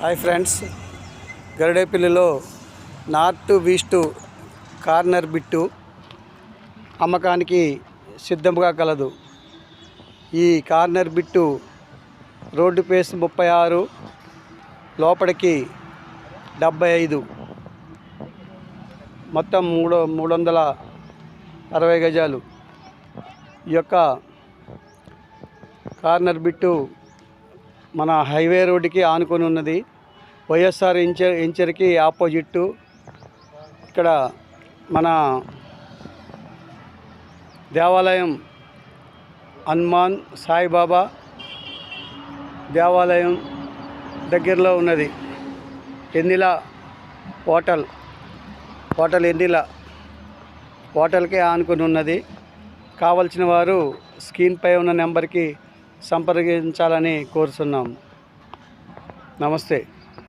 Hi friends, గరుడేపల్లిలో north east corner bit అమ్మకానికి సిద్ధంగా కలదు. ఈ కార్నర్ బిట్టు రోడ్డు పేస్ 36, లోపలికి 75, మొత్తం 360 గజాలు. ఈ యొక్క కార్నర్ బిట్టు మన హైవే రోడ్డుకి ఆనుకొని ఉన్నది. వైఎస్ఆర్ ఇంచర్కి ఆపోజిట్టు. ఇక్కడ మన దేవాలయం హనుమాన్ సాయిబాబా దేవాలయం దగ్గరలో ఉన్నది. ఎన్నిల హోటల్ ఎన్నిల హోటల్కి ఆనుకొని ఉన్నది. కావలసిన వారు స్క్రీన్పై ఉన్న నెంబర్కి సంప్రదించాలని కోరుతున్నాం. నమస్తే.